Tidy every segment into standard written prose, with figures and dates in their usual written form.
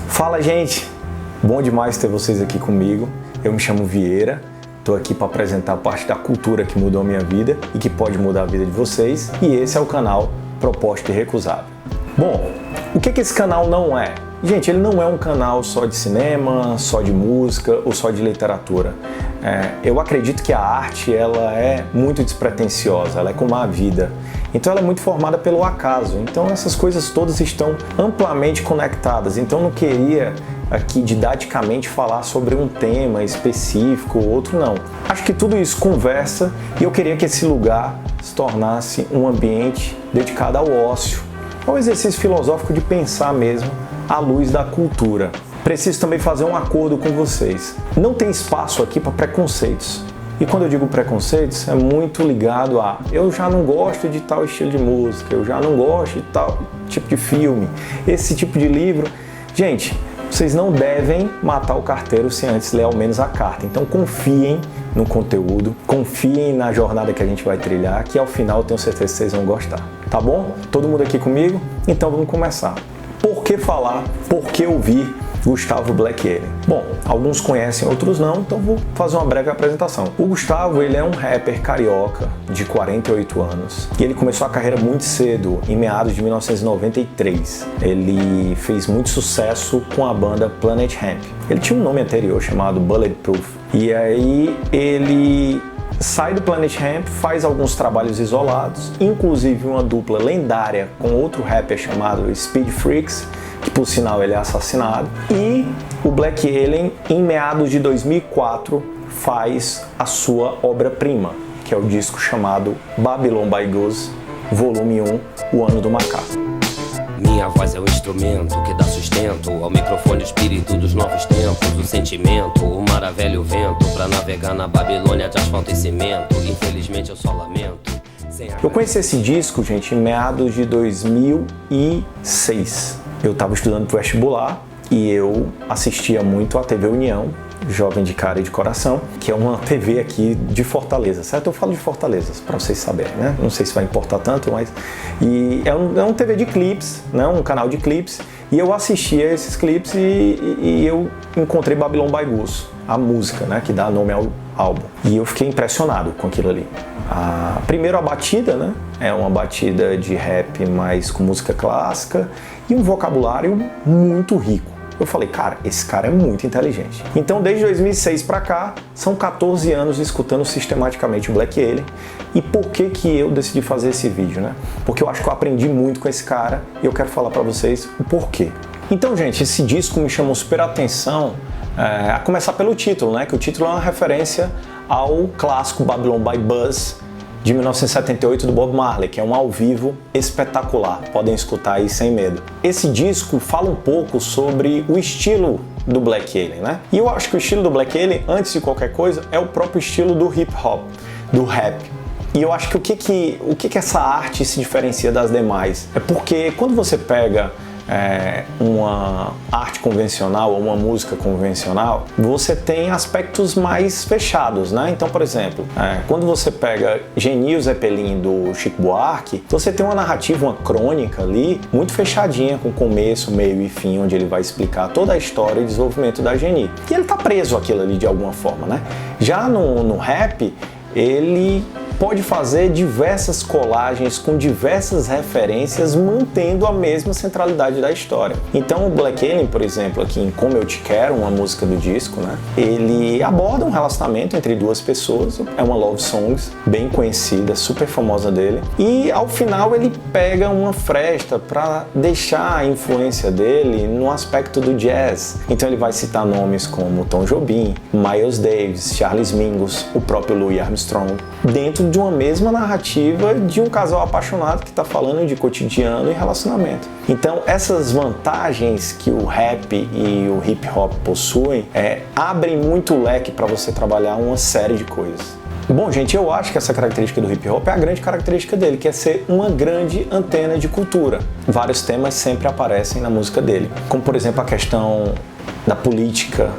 Fala, gente! Bom demais ter vocês aqui comigo. Eu me chamo Vieira, estou aqui para apresentar parte da cultura que mudou a minha vida e que pode mudar a vida de vocês, e esse é o canal Proposta Irrecusável. Bom, o que esse canal não é? Gente, ele não é um canal só de cinema, só de música ou só de literatura. Eu acredito que a arte ela é muito despretensiosa, ela é como a vida. Então ela é muito formada pelo acaso. Então essas coisas todas estão amplamente conectadas. Então eu não queria aqui didaticamente falar sobre um tema específico ou outro, não. Acho que tudo isso conversa e eu queria que esse lugar se tornasse um ambiente dedicado ao ócio, ao exercício filosófico de pensar mesmo à luz da cultura. Preciso também fazer um acordo com vocês. Não tem espaço aqui para preconceitos. E quando eu digo preconceitos, é muito ligado a eu já não gosto de tal estilo de música, eu já não gosto de tal tipo de filme, esse tipo de livro. Gente, vocês não devem matar o carteiro sem antes ler ao menos a carta. Então confiem no conteúdo, confiem na jornada que a gente vai trilhar, que ao final eu tenho certeza que vocês vão gostar. Tá bom? Todo mundo aqui comigo? Então vamos começar. Por que falar? Por que ouvir Gustavo Black Alien? Bom, alguns conhecem, outros não, então vou fazer uma breve apresentação. O Gustavo, ele é um rapper carioca de 48 anos e ele começou a carreira muito cedo, em meados de 1993. Ele fez muito sucesso com a banda Planet Hemp. Ele tinha um nome anterior chamado Bulletproof e aí ele sai do Planet Hemp, faz alguns trabalhos isolados, inclusive uma dupla lendária com outro rapper chamado Speed Freaks, que por sinal ele é assassinado, e o Black Alien, em meados de 2004, faz a sua obra-prima, que é o disco chamado Babylon by Goose, volume 1, O Ano do Macaco. Minha voz é o instrumento que dá sustento ao microfone, o espírito dos novos tempos, o sentimento, o maravilhoso vento pra navegar na Babilônia de asfalto e cimento. Infelizmente eu só lamento. Eu conheci esse disco, gente, em meados de 2006. Eu estava estudando pro vestibular e eu assistia muito a TV União, Jovem de Cara e de Coração, que é uma TV aqui de Fortaleza, certo? Eu falo de Fortaleza, para vocês saberem, né? Não sei se vai importar tanto, mas... E é um TV de clipes, né? Um canal de clipes, e eu assistia esses clipes e eu encontrei Babylon by Goose, a música, né? Que dá nome ao álbum. E eu fiquei impressionado com aquilo ali. Primeiro a batida, né? É uma batida de rap, mas com música clássica e um vocabulário muito rico. Eu falei, cara, esse cara é muito inteligente. Então, desde 2006 pra cá, são 14 anos escutando sistematicamente o Black Alien. E por que eu decidi fazer esse vídeo, né? Porque eu acho que eu aprendi muito com esse cara e eu quero falar pra vocês o porquê. Então, gente, esse disco me chamou super atenção, a começar pelo título, né? Que o título é uma referência ao clássico Babylon by Buzz, de 1978 do Bob Marley, que é um ao vivo espetacular, podem escutar aí sem medo. Esse disco fala um pouco sobre o estilo do Black Alien, né? E eu acho que o estilo do Black Alien, antes de qualquer coisa, é o próprio estilo do hip hop, do rap. E eu acho que o que essa arte se diferencia das demais é porque quando você pega uma arte convencional ou uma música convencional, você tem aspectos mais fechados, né? Então, por exemplo, quando você pega Genil Zeppelin do Chico Buarque, você tem uma narrativa, uma crônica ali, muito fechadinha, com começo, meio e fim, onde ele vai explicar toda a história e desenvolvimento da Genil. E ele tá preso àquilo ali de alguma forma, né? Já no rap, ele pode fazer diversas colagens com diversas referências, mantendo a mesma centralidade da história. Então o Black Alien, por exemplo, aqui em Como Eu Te Quero, uma música do disco, né? Ele aborda um relacionamento entre duas pessoas, é uma love song bem conhecida, super famosa dele, e ao final ele pega uma fresta para deixar a influência dele no aspecto do jazz. Então ele vai citar nomes como Tom Jobim, Miles Davis, Charles Mingus, o próprio Louis Armstrong, dentro de uma mesma narrativa de um casal apaixonado que está falando de cotidiano e relacionamento. Então essas vantagens que o rap e o hip hop possuem abrem muito o leque para você trabalhar uma série de coisas. Bom, gente, eu acho que essa característica do hip hop é a grande característica dele, que é ser uma grande antena de cultura. Vários temas sempre aparecem na música dele, como por exemplo a questão da política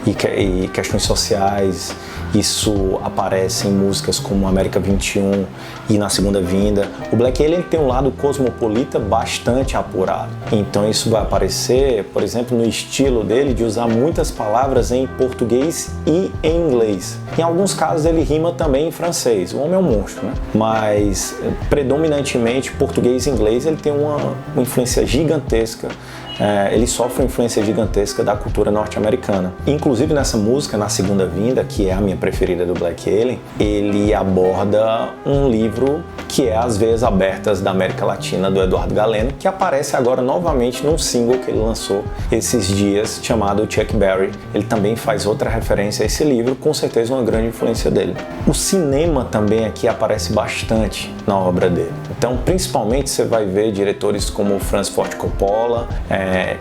e questões sociais Isso aparece em músicas como América 21 e Na Segunda Vinda. O Black Alien tem um lado cosmopolita bastante apurado. Então isso vai aparecer, por exemplo, no estilo dele de usar muitas palavras em português e em inglês. Em alguns casos ele rima também em francês. O homem é um monstro, né? Mas predominantemente português e inglês ele tem uma influência gigantesca. Ele sofre uma influência gigantesca da cultura norte-americana. Inclusive nessa música, Na Segunda Vinda, que é a minha preferida do Black Alien, ele aborda um livro que é As Veias Abertas da América Latina, do Eduardo Galeno, que aparece agora novamente num single que ele lançou esses dias, chamado Chuck Berry. Ele também faz outra referência a esse livro, com certeza uma grande influência dele. O cinema também aqui aparece bastante na obra dele. Então, principalmente, você vai ver diretores como o Francis Ford Coppola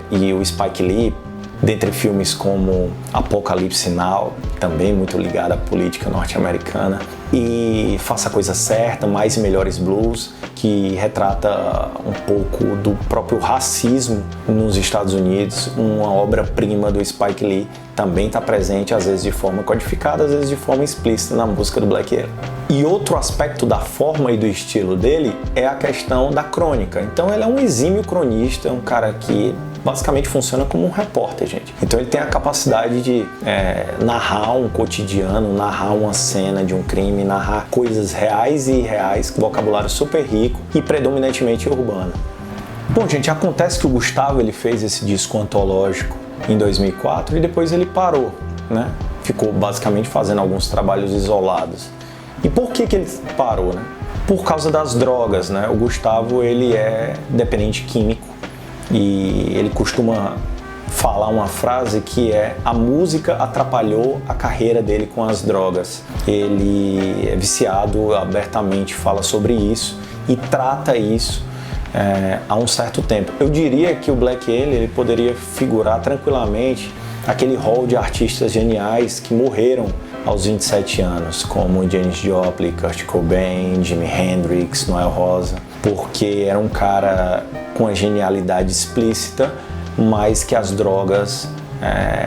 e o Spike Lee, dentre filmes como Apocalipse Now, também muito ligado à política norte-americana, e Faça a Coisa Certa, Mais e Melhores Blues, que retrata um pouco do próprio racismo nos Estados Unidos, uma obra-prima do Spike Lee, também está presente, às vezes de forma codificada, às vezes de forma explícita na música do Black Alien. E outro aspecto da forma e do estilo dele é a questão da crônica. Então ele é um exímio cronista, um cara que basicamente funciona como um repórter, gente. Então ele tem a capacidade de narrar um cotidiano, narrar uma cena de um crime, narrar coisas reais e irreais, com vocabulário super rico e predominantemente urbano. Bom, gente, acontece que o Gustavo ele fez esse disco antológico em 2004 e depois ele parou, né? Ficou basicamente fazendo alguns trabalhos isolados. E por que ele parou, né? Por causa das drogas, né? O Gustavo ele é dependente químico e ele costuma falar uma frase que é: a música atrapalhou a carreira dele com as drogas. Ele é viciado, abertamente fala sobre isso e trata isso há um certo tempo. Eu diria que o Black Alien ele poderia figurar tranquilamente aquele hall de artistas geniais que morreram aos 27 anos, como Janis Joplin, Kurt Cobain, Jimi Hendrix, Noel Rosa, porque era um cara com a genialidade explícita, mas que as drogas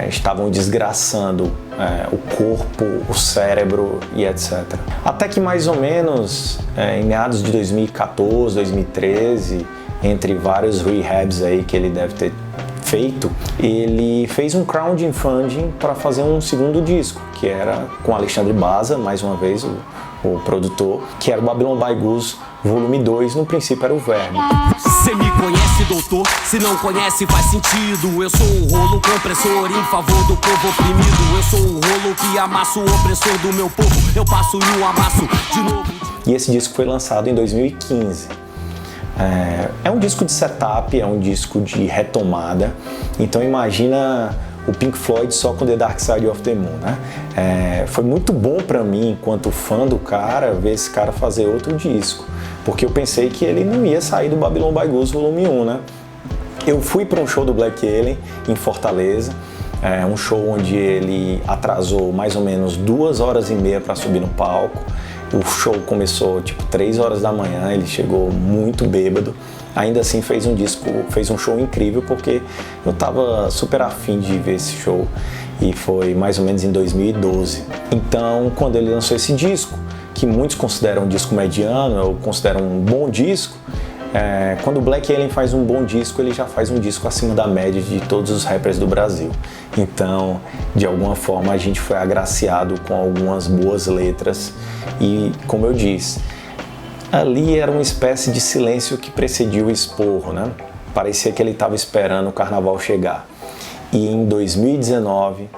estavam desgraçando o corpo, o cérebro e etc. Até que mais ou menos em meados de 2014, 2013, entre vários rehabs aí que ele deve ter feito, ele fez um crowdfunding para fazer um segundo disco, que era com Alexandre Baza, mais uma vez o produtor, que era o Babylon By Goose volume 2, no princípio era o Verbo. Cê me conhece, doutor? Se não conhece, faz sentido. Eu sou o rolo compressor em favor do povo oprimido. Eu sou o rolo que amassa o opressor do meu povo. Eu passo e o amasso de novo. E esse disco foi lançado em 2015. É um disco de setup, é um disco de retomada. Então imagina o Pink Floyd só com The Dark Side of the Moon, né? Foi muito bom pra mim, enquanto fã do cara, ver esse cara fazer outro disco. Porque eu pensei que ele não ia sair do Babylon By Goose volume 1, né? Eu fui para um show do Black Alien em Fortaleza, um show onde ele atrasou mais ou menos 2h30 para subir no palco. O show começou tipo 3 horas da manhã, ele chegou muito bêbado. Ainda assim fez um show incrível, porque eu tava super afim de ver esse show, e foi mais ou menos em 2012. Então, quando ele lançou esse disco, que muitos consideram um disco mediano, eu considero um bom disco, quando o Black Alien faz um bom disco, ele já faz um disco acima da média de todos os rappers do Brasil. Então, de alguma forma, a gente foi agraciado com algumas boas letras e, como eu disse, ali era uma espécie de silêncio que precedia o esporro, né? Parecia que ele estava esperando o carnaval chegar. E em 2019,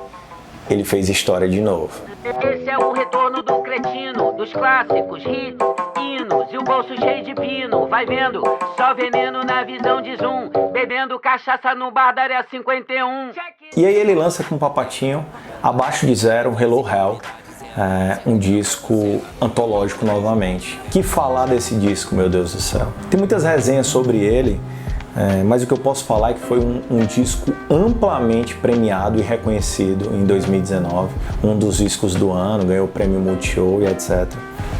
ele fez história de novo. Esse é o retorno do cretino, dos clássicos, hits, hinos e o bolso cheio de pino. Vai vendo, só veneno na visão de zoom, bebendo cachaça no bar da área 51. E aí ele lança com o Papatinho, Abaixo de Zero, Hello Hell, um disco antológico novamente. Que falar desse disco, meu Deus do céu. Tem muitas resenhas sobre ele, mas o que eu posso falar é que foi um disco amplamente premiado e reconhecido em 2019, um dos discos do ano, ganhou o prêmio Multishow e etc.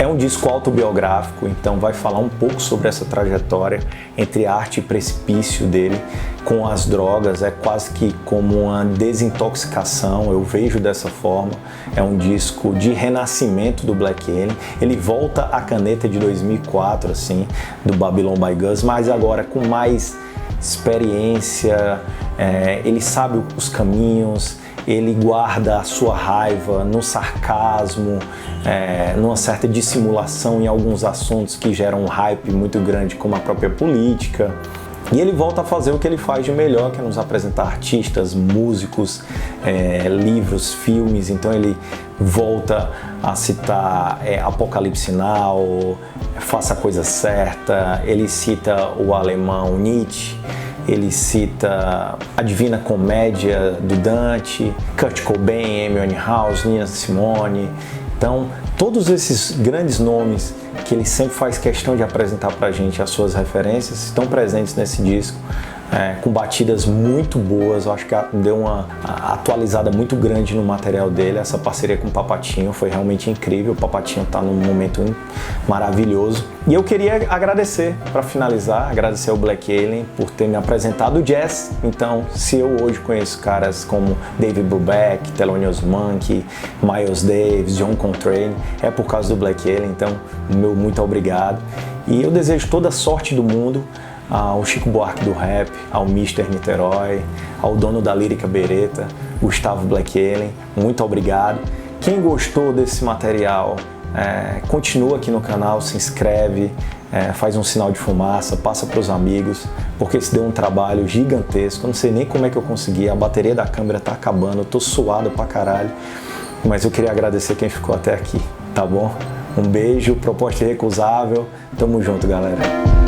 É um disco autobiográfico, então vai falar um pouco sobre essa trajetória entre arte e precipício dele com as drogas. É quase que como uma desintoxicação, eu vejo dessa forma. É um disco de renascimento do Black Alien. Ele volta à caneta de 2004, assim, do Babylon by Gus, mas agora com mais experiência, ele sabe os caminhos, ele guarda a sua raiva no sarcasmo, numa certa dissimulação em alguns assuntos que geram um hype muito grande, como a própria política. E ele volta a fazer o que ele faz de melhor, que é nos apresentar artistas, músicos, livros, filmes. Então ele volta a citar Apocalipse Now, Faça a Coisa Certa, ele cita o alemão Nietzsche, ele cita a Divina Comédia do Dante, Kurt Cobain, Amy Winehouse, Nina Simone. Então, todos esses grandes nomes que ele sempre faz questão de apresentar pra gente, as suas referências, estão presentes nesse disco, com batidas muito boas. Eu acho que deu uma atualizada muito grande no material dele. Essa parceria com o Papatinho foi realmente incrível. O Papatinho está num momento maravilhoso. E eu queria agradecer, para finalizar, agradecer ao Black Alien por ter me apresentado o jazz. Então, se eu hoje conheço caras como David Brubeck, Thelonious Monk, Miles Davis, John Coltrane, é por causa do Black Alien. Então, meu muito obrigado. E eu desejo toda a sorte do mundo ao Chico Buarque do rap, ao Mr. Niterói, ao dono da lírica Beretta, Gustavo Black Alien, muito obrigado. Quem gostou desse material, continua aqui no canal, se inscreve, faz um sinal de fumaça, passa para os amigos, porque esse deu um trabalho gigantesco. Eu não sei nem como é que eu consegui, a bateria da câmera tá acabando, eu tô suado pra caralho, mas eu queria agradecer quem ficou até aqui, tá bom? Um beijo, proposta irrecusável, tamo junto, galera.